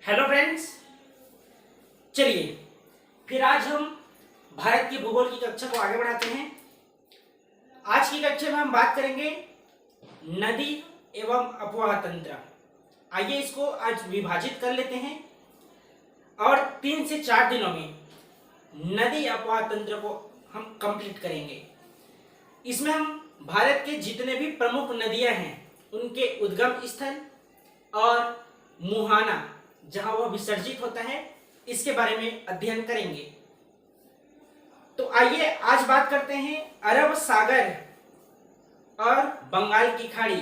Hello friends, चलिए फिर आज हम भारत की भूगोल की कक्षा को आगे बढ़ाते हैं। आज की कक्षा में हम बात करेंगे नदी एवं अपवाह तंत्र। आइए इसको आज विभाजित कर लेते हैं और 3 से 4 दिनों में नदी अपवाह तंत्र को हम कंप्लीट करेंगे। इसमें हम भारत के जितने भी प्रमुख नदियां हैं उनके उद्गम स्थल और मुहाना जहां वह विसर्जित होता है इसके बारे में अध्ययन करेंगे। तो आइए आज बात करते हैं अरब सागर और बंगाल की खाड़ी।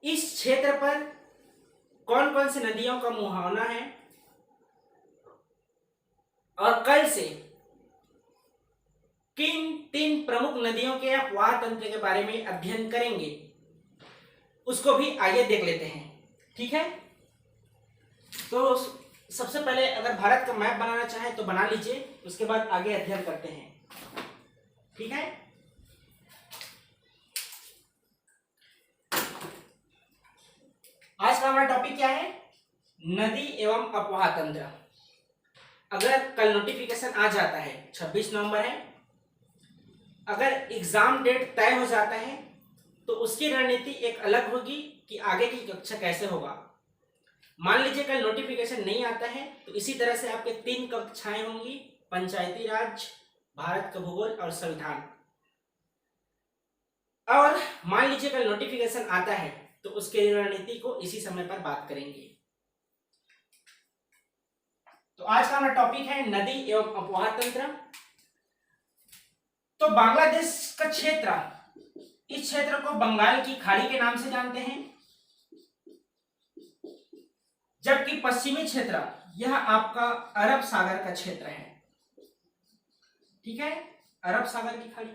इस क्षेत्र पर कौन कौन सी नदियों का मुहाना है और कल से किन 3 प्रमुख नदियों के अपवाह तंत्र के बारे में अध्ययन करेंगे, उसको भी आइए देख लेते हैं। ठीक है, तो सबसे पहले अगर भारत का मैप बनाना चाहे तो बना लीजिए, उसके बाद आगे अध्ययन करते हैं। ठीक है, आज का हमारा टॉपिक क्या है? नदी एवं अपवाह तंत्र। अगर कल नोटिफिकेशन आ जाता है, 26 नवंबर है, अगर एग्जाम डेट तय हो जाता है तो उसकी रणनीति एक अलग होगी कि आगे की कक्षा कैसे होगा। मान लीजिए कल नोटिफिकेशन नहीं आता है तो इसी तरह से आपके 3 कक्षाएं होंगी, पंचायती राज, भारत का भूगोल और संविधान। और मान लीजिए कल नोटिफिकेशन आता है तो उसके रणनीति को इसी समय पर बात करेंगे। तो आज का हमारा टॉपिक है नदी एवं अपवाह तंत्र। तो बांग्लादेश का क्षेत्र, इस क्षेत्र को बंगाल की खाड़ी के नाम से जानते हैं, जबकि पश्चिमी क्षेत्र यह आपका अरब सागर का क्षेत्र है। ठीक है, अरब सागर की खाड़ी।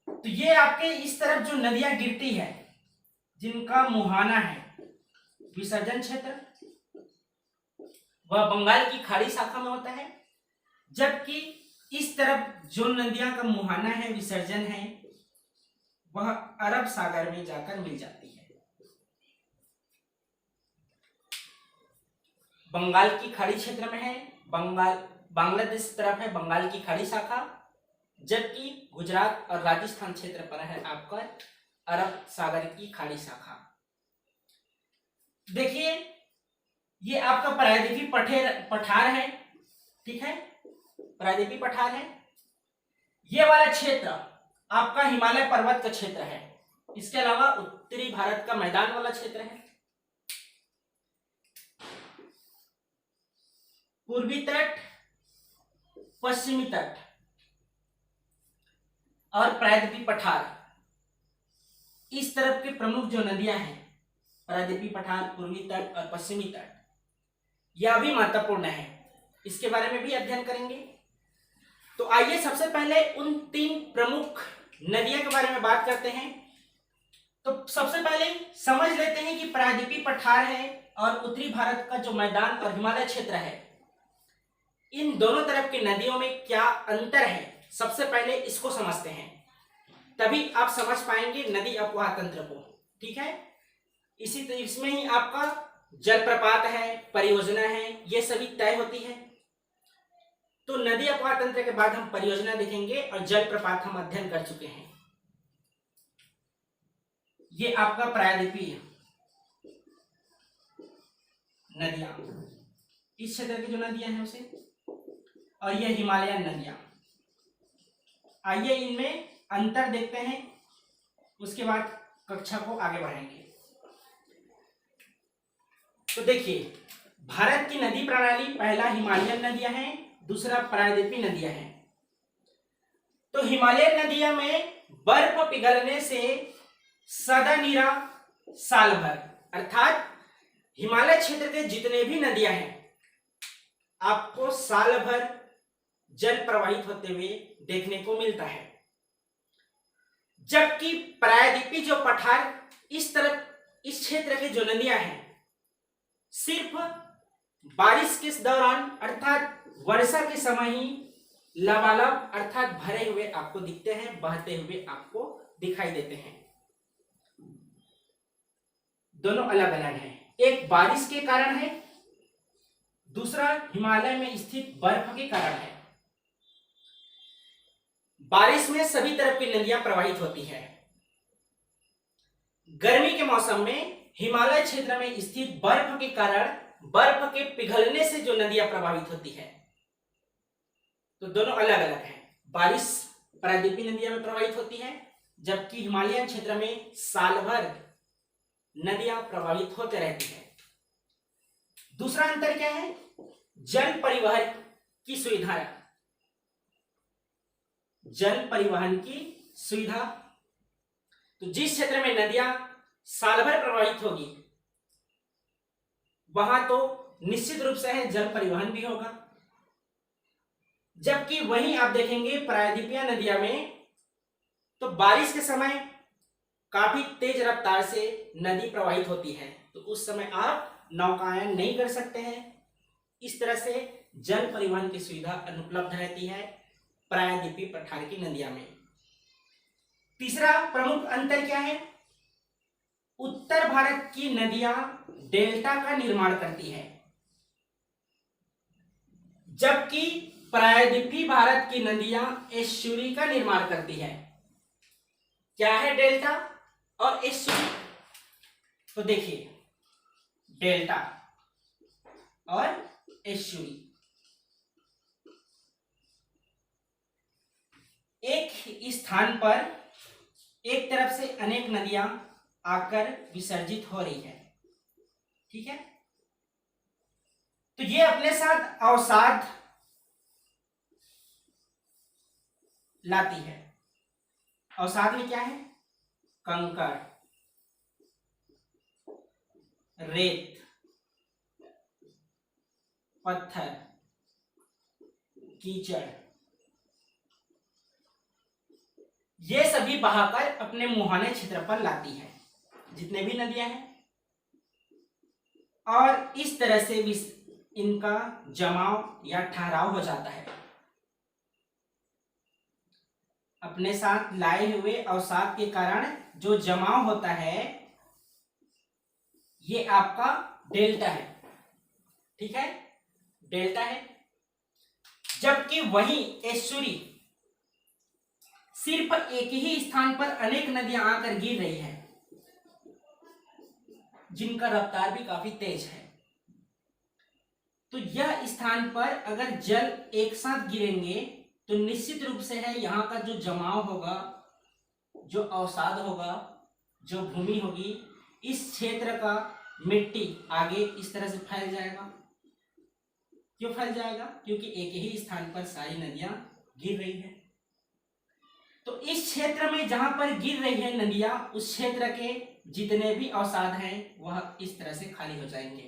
तो ये आपके इस तरफ जो नदियां गिरती है जिनका मुहाना है विसर्जन क्षेत्र, वह बंगाल की खाड़ी शाखा में होता है, जबकि इस तरफ जो नदियां का मुहाना है विसर्जन है वह अरब सागर में जाकर मिल जाती है। बंगाल की खाड़ी क्षेत्र में है, बांग्लादेश तरफ है बंगाल की खाड़ी शाखा, जबकि गुजरात और राजस्थान क्षेत्र पर है आपका अरब सागर की खाड़ी शाखा। देखिए ये आपका प्रायद्वीपीय पठार है। ठीक है, प्रायद्वीपीय पठार है। ये वाला क्षेत्र आपका हिमालय पर्वत का क्षेत्र है। इसके अलावा उत्तरी भारत का मैदान वाला क्षेत्र है। पूर्वी तट, पश्चिमी तट और प्रायद्वीपीय पठार, इस तरफ के प्रमुख जो नदियां हैं, प्रायद्वीपीय पठार, पूर्वी तट और पश्चिमी तट, यह भी महत्वपूर्ण है, इसके बारे में भी अध्ययन करेंगे। तो आइए सबसे पहले उन 3 प्रमुख नदियों के बारे में बात करते हैं। तो सबसे पहले समझ लेते हैं कि प्रायद्वीपीय पठार है और उत्तरी भारत का जो मैदान और हिमालय क्षेत्र है, इन दोनों तरफ की नदियों में क्या अंतर है। सबसे पहले इसको समझते हैं, तभी आप समझ पाएंगे नदी अपवाह तंत्र को। ठीक है, इसमें ही आपका जलप्रपात है, परियोजना है, ये सभी तय होती है। तो नदी अपवाह तंत्र के बाद हम परियोजना देखेंगे और जलप्रपात हम अध्ययन कर चुके हैं। ये आपका प्रायद्वीपीय नदियां, इस क्षेत्र की जो नदियां हैं उसे, और ये हिमालयन नदियां। आइए इनमें अंतर देखते हैं, उसके बाद कक्षा को आगे बढ़ाएंगे। तो देखिए भारत की नदी प्रणाली, पहला हिमालयन नदियां हैं, दूसरा प्रायद्वीपीय नदियां हैं। तो हिमालयन नदियां में बर्फ पिघलने से सदा-निरा साल भर, अर्थात हिमालय क्षेत्र के जितने भी नदियां हैं आपको साल भर जल प्रवाहित होते हुए देखने को मिलता है, जबकि प्रायद्वीपीय जो पठार, इस तरफ इस क्षेत्र के जो नदियां हैं सिर्फ बारिश के दौरान अर्थात वर्षा के समय ही लबालब अर्थात भरे हुए आपको दिखते हैं, बहते हुए आपको दिखाई देते हैं। दोनों अलग अलग हैं। एक बारिश के कारण है, दूसरा हिमालय में स्थित बर्फ के कारण है। बारिश में सभी तरफ की नदियां प्रवाहित होती है। गर्मी के मौसम में हिमालय क्षेत्र में स्थित बर्फ के कारण बर्फ के पिघलने से जो नदियां प्रभावित होती है, तो दोनों अलग अलग हैं। बारिश प्रायद्वीपीय नदियों में प्रवाहित होती है, जबकि हिमालयन क्षेत्र में साल भर नदियां प्रभावित होते रहती है। दूसरा अंतर क्या है? जल परिवहन की सुविधा। जल परिवहन की सुविधा, तो जिस क्षेत्र में नदियां साल भर प्रवाहित होगी वहां तो निश्चित रूप से है जल परिवहन भी होगा, जबकि वहीं आप देखेंगे प्रायद्वीपीय नदियों में तो बारिश के समय काफी तेज रफ्तार से नदी प्रवाहित होती है, तो उस समय आप नौकायन नहीं कर सकते हैं। इस तरह से जल परिवहन की सुविधा अनुपलब्ध रहती है प्रायद्वीपीय पठार की नदियों में। तीसरा प्रमुख अंतर क्या है? उत्तर भारत की नदियां डेल्टा का निर्माण करती है, जबकि प्रायद्वीपीय भारत की नदियां एस्चुरी का निर्माण करती है। क्या है डेल्टा और एस्चुरी? तो देखिए, डेल्टा और एस्चुरी एक स्थान पर एक तरफ से अनेक नदियां आकर विसर्जित हो रही है, ठीक है। तो ये अपने साथ अवसाद लाती है। अवसाद में क्या है? कंकड़, रेत, पत्थर, कीचड़, ये सभी बहाकर अपने मुहाने क्षेत्र पर लाती है जितने भी नदियां हैं, और इस तरह से भी इनका जमाव या ठहराव हो जाता है। अपने साथ लाए हुए अवसाद के कारण जो जमाव होता है ये आपका डेल्टा है, ठीक है, डेल्टा है। जबकि वही एस्चुरी सिर्फ एक ही स्थान पर अनेक नदियां आकर गिर रही है, जिनका रफ्तार भी काफी तेज है। तो यह स्थान पर अगर जल एक साथ गिरेंगे तो निश्चित रूप से है यहाँ का जो जमाव होगा, जो अवसाद होगा, जो भूमि होगी, इस क्षेत्र का मिट्टी आगे इस तरह से फैल जाएगा। क्यों फैल जाएगा? क्योंकि एक ही स्थान पर सारी नदियां गिर रही है। तो इस क्षेत्र में जहां पर गिर रही है नदियां, उस क्षेत्र के जितने भी अवसाद हैं वह इस तरह से खाली हो जाएंगे,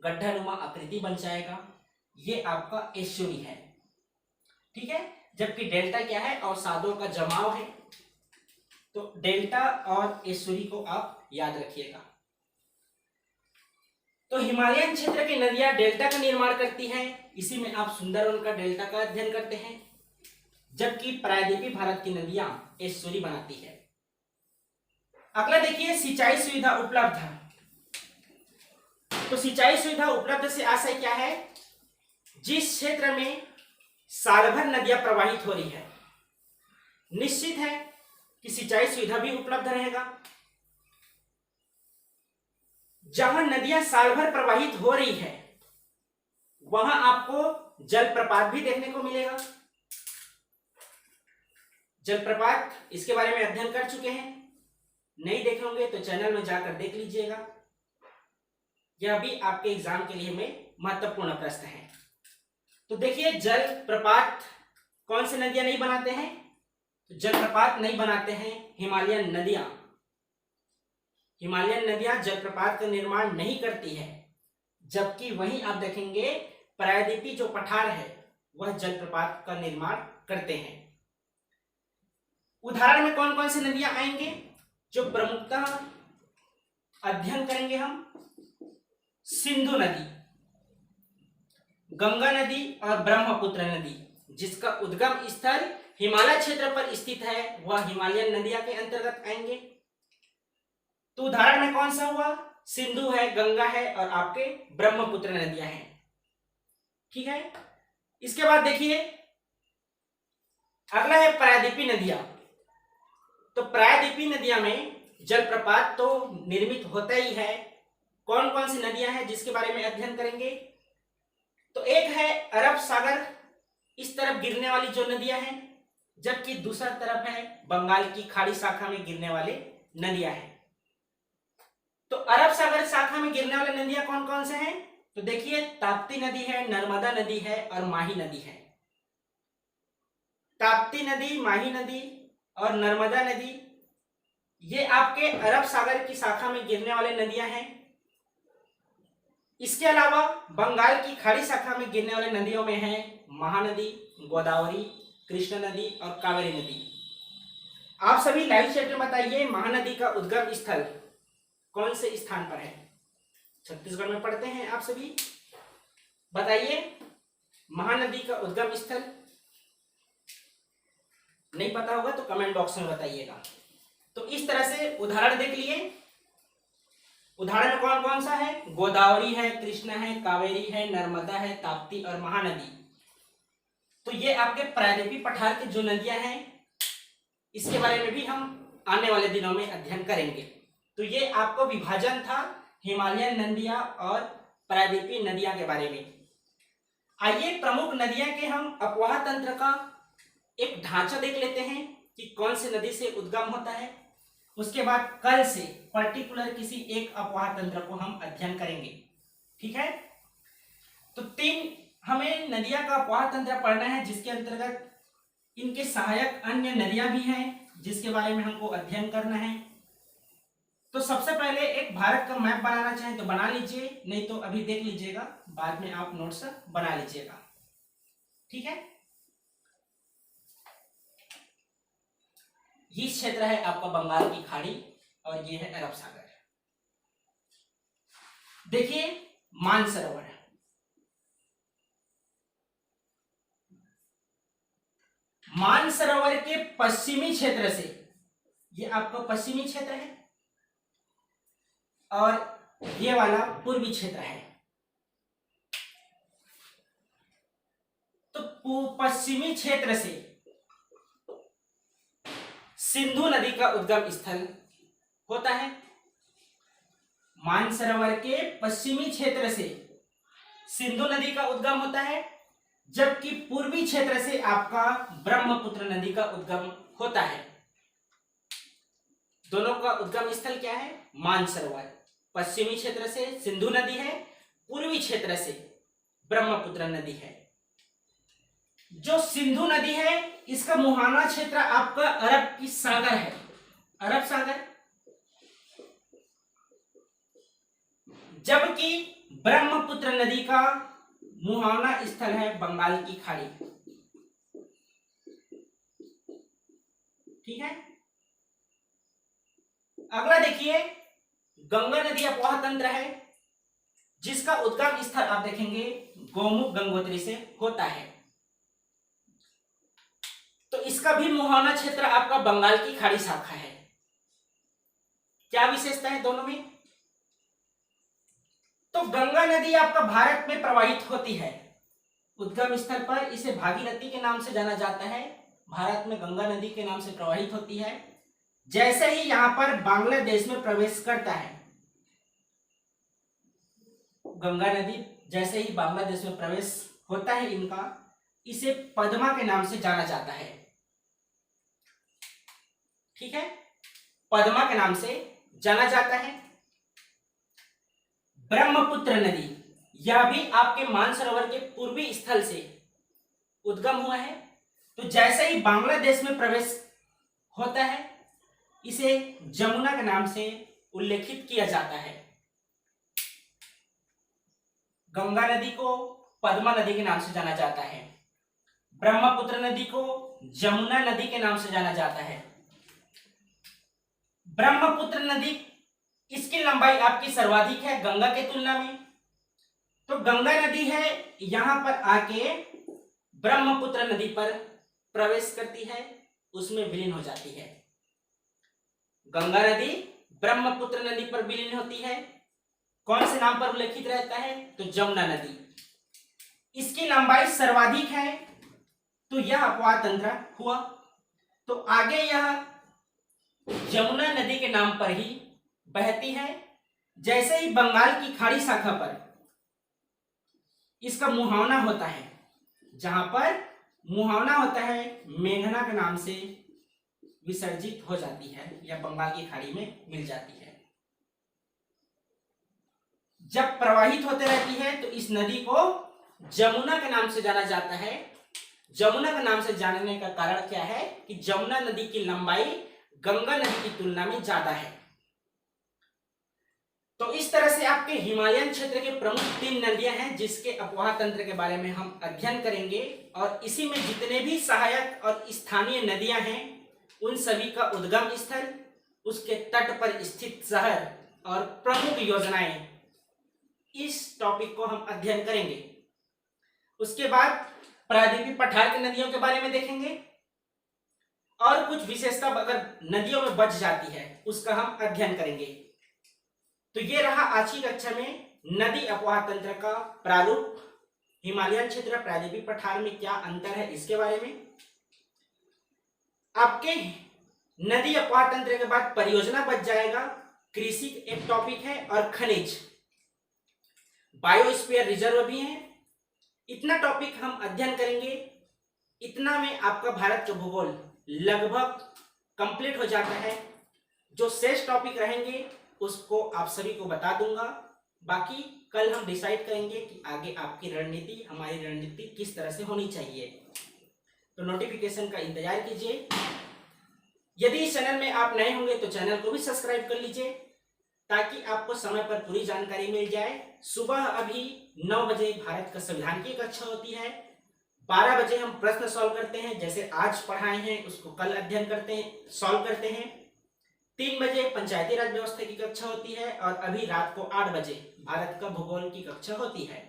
गड्ढानुमा आकृति बन जाएगा। ये आपका एस्चुरी है, ठीक है। जबकि डेल्टा क्या है? अवसादों का जमाव है। तो डेल्टा और एस्चुरी को आप याद रखिएगा। तो हिमालयन क्षेत्र की नदियां डेल्टा का निर्माण करती हैं, इसी में आप सुंदरवन का डेल्टा का अध्ययन करते हैं, जबकि प्रायद्वीपीय भारत की नदियां एस्चुरी बनाती है। अगला देखिए, सिंचाई सुविधा उपलब्ध है। तो सिंचाई सुविधा उपलब्ध से आशय क्या है? जिस क्षेत्र में साल भर नदियां प्रवाहित हो रही है, निश्चित है कि सिंचाई सुविधा भी उपलब्ध रहेगा। जहां नदियां साल भर प्रवाहित हो रही है वहां आपको जलप्रपात भी देखने को मिलेगा। जलप्रपात, इसके बारे में अध्ययन कर चुके हैं, नहीं देखे होंगे तो चैनल में जाकर देख लीजिएगा। यह भी आपके एग्जाम के लिए में महत्वपूर्ण प्रश्न है। तो देखिए, जलप्रपात कौन से नदियां नहीं बनाते हैं? तो जलप्रपात नहीं बनाते हैं हिमालयन नदियां। हिमालयन नदियां जलप्रपात का निर्माण नहीं करती है, जबकि वहीं आप देखेंगे प्रायद्वीपीय जो पठार है वह जलप्रपात का निर्माण करते हैं। उदाहरण में कौन कौन सी नदियां आएंगे जो प्रमुखतः अध्ययन करेंगे हम? सिंधु नदी, गंगा नदी और ब्रह्मपुत्र नदी, जिसका उद्गम स्थल हिमालय क्षेत्र पर स्थित है, वह हिमालयन नदियां के अंतर्गत आएंगे। तो उदाहरण में कौन सा हुआ? सिंधु है, गंगा है और आपके ब्रह्मपुत्र नदियां हैं। ठीक है, इसके बाद देखिए अगला है प्रायद्वीपीय नदियां। तो प्रायद्वीपीय नदियां में जलप्रपात तो निर्मित होता ही है। कौन कौन सी नदियां हैं जिसके बारे में अध्ययन करेंगे? तो एक है अरब सागर इस तरफ गिरने वाली जो नदियां हैं, जबकि दूसरा तरफ है बंगाल की खाड़ी शाखा में गिरने वाले नदियां हैं। तो अरब सागर शाखा में गिरने वाले नदियां कौन कौन से हैं? तो देखिए ताप्ती नदी है, नर्मदा नदी है और माही नदी है। ताप्ती नदी, माही नदी और नर्मदा नदी ये आपके अरब सागर की शाखा में गिरने वाले नदियां हैं। इसके अलावा बंगाल की खाड़ी शाखा में गिरने वाले नदियों में है महानदी, गोदावरी, कृष्ण नदी और कावेरी नदी। आप सभी लाइव चैट में बताइए महानदी का उद्गम स्थल कौन से स्थान पर है? छत्तीसगढ़ में पढ़ते हैं आप सभी, बताइए महानदी का उद्गम स्थल। नहीं पता होगा तो कमेंट बॉक्स में बताइएगा। तो इस तरह से उदाहरण देख लिए। उदाहरण में कौन कौन सा है? गोदावरी है, कृष्णा है, कावेरी है, नर्मदा है, ताप्ती और महानदी। तो ये आपके प्रायद्वीपीय पठार की जो नदियां हैं इसके बारे में भी हम आने वाले दिनों में अध्ययन करेंगे। तो ये आपको विभाजन था हिमालयन नदियां और प्रायद्वीपीय नदियां के बारे में। आइए प्रमुख नदियां के हम अपवाह तंत्र का एक ढांचा देख लेते हैं कि कौन सी नदी से उद्गम होता है। उसके बाद कल से पर्टिकुलर किसी एक अपवाह तंत्र को हम अध्ययन करेंगे। ठीक है, तो 3 हमें नदियां का अपवाह तंत्र पढ़ना है, जिसके अंतर्गत इनके सहायक अन्य नदियां भी हैं जिसके बारे में हमको अध्ययन करना है। तो सबसे पहले एक भारत का मैप बनाना चाहें तो बना लीजिए, नहीं तो अभी देख लीजिएगा, बाद में आप नोट्स बना लीजिएगा। ठीक है, ये क्षेत्र है आपका बंगाल की खाड़ी और ये है अरब सागर। देखिए मानसरोवर, मानसरोवर के पश्चिमी क्षेत्र से, ये आपका पश्चिमी क्षेत्र है और ये वाला पूर्वी क्षेत्र है। तो पश्चिमी क्षेत्र से सिंधु नदी का उद्गम स्थल होता है। मानसरोवर के पश्चिमी क्षेत्र से सिंधु नदी का उद्गम होता है, जबकि पूर्वी क्षेत्र से आपका ब्रह्मपुत्र नदी का उद्गम होता है। दोनों का उद्गम स्थल क्या है? मानसरोवर। पश्चिमी क्षेत्र से सिंधु नदी है, पूर्वी क्षेत्र से ब्रह्मपुत्र नदी है। जो सिंधु नदी है इसका मुहाना क्षेत्र आपका अरब की सागर है, अरब सागर, जबकि ब्रह्मपुत्र नदी का मुहाना स्थल है बंगाल की खाड़ी। ठीक है, अगला देखिए गंगा नदी अपवाह तंत्र है, जिसका उद्गम स्थल आप देखेंगे गोमुख गंगोत्री से होता है। तो इसका भी मुहाना क्षेत्र आपका बंगाल की खाड़ी शाखा है। क्या विशेषता है दोनों में? तो गंगा नदी आपका भारत में प्रवाहित होती है, उद्गम स्थल पर इसे भागीरथी के नाम से जाना जाता है। भारत में गंगा नदी के नाम से प्रवाहित होती है। जैसे ही यहां पर बांग्लादेश में प्रवेश करता है, गंगा नदी जैसे ही बांग्लादेश में प्रवेश होता है इनका, इसे पद्मा के नाम से जाना जाता है। ठीक है, पद्मा के नाम से जाना जाता है। ब्रह्मपुत्र नदी, यह भी आपके मानसरोवर के पूर्वी स्थल से उद्गम हुआ है। तो जैसे ही बांग्लादेश में प्रवेश होता है, इसे जमुना के नाम से उल्लेखित किया जाता है। गंगा नदी को पद्मा नदी के नाम से जाना जाता है, ब्रह्मपुत्र नदी को जमुना नदी के नाम से जाना जाता है। ब्रह्मपुत्र नदी, इसकी लंबाई आपकी सर्वाधिक है गंगा के तुलना में। तो गंगा नदी है यहां पर आके ब्रह्मपुत्र नदी पर प्रवेश करती है, उसमें विलीन हो जाती है। गंगा नदी ब्रह्मपुत्र नदी पर विलीन होती है, कौन से नाम पर उल्लेखित रहता है? तो जमुना नदी। इसकी लंबाई सर्वाधिक है, तो यह अपवाह तंत्र हुआ। तो आगे यह यमुना नदी के नाम पर ही बहती है। जैसे ही बंगाल की खाड़ी शाखा पर इसका मुहावना होता है, जहां पर मुहावना होता है, मेघना के नाम से विसर्जित हो जाती है या बंगाल की खाड़ी में मिल जाती है। जब प्रवाहित होते रहती है तो इस नदी को जमुना के नाम से जाना जाता है। जमुना के नाम से जानने का कारण क्या है कि जमुना नदी की लंबाई गंगा नदी की तुलना में ज्यादा है। तो इस तरह से आपके हिमालयन क्षेत्र के प्रमुख 3 नदियां हैं जिसके अपवाह तंत्र के बारे में हम अध्ययन करेंगे, और इसी में जितने भी सहायक और स्थानीय नदियां हैं उन सभी का उद्गम स्थल, उसके तट पर स्थित शहर और प्रमुख योजनाएं, इस टॉपिक को हम अध्ययन करेंगे। उसके बाद प्रायद्वीपीय पठार की नदियों के बारे में देखेंगे और कुछ विशेषता अगर नदियों में बच जाती है उसका हम अध्ययन करेंगे। तो ये रहा आज की कक्षा में नदी अपवाह तंत्र का प्रारूप, हिमालयन क्षेत्र प्रायद्वीपीय पठार में क्या अंतर है इसके बारे में। आपके नदी अपवाह तंत्र के बाद परियोजना बच जाएगा, कृषि एक टॉपिक है और खनिज, बायोस्फीयर रिजर्व भी है। इतना टॉपिक हम अध्ययन करेंगे। इतना में आपका भारत का भूगोल लगभग कंप्लीट हो जाता है। जो शेष टॉपिक रहेंगे उसको आप सभी को बता दूंगा। बाकी कल हम डिसाइड करेंगे कि आगे आपकी रणनीति, हमारी रणनीति किस तरह से होनी चाहिए। तो नोटिफिकेशन का इंतजार कीजिए। यदि इस चैनल में आप नए होंगे तो चैनल को भी सब्सक्राइब कर लीजिए ताकि आपको समय पर पूरी जानकारी मिल जाए। सुबह अभी 9 बजे भारत का संविधान की कक्षा होती है, 12 बजे हम प्रश्न सॉल्व करते हैं, जैसे आज पढ़ाए हैं उसको कल अध्ययन करते हैं, सॉल्व करते हैं। 3 बजे पंचायती राज व्यवस्था की कक्षा होती है और अभी रात को 8 बजे भारत का भूगोल की कक्षा होती है।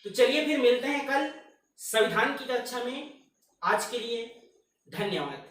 तो चलिए फिर मिलते हैं कल संविधान की कक्षा में। आज के लिए धन्यवाद।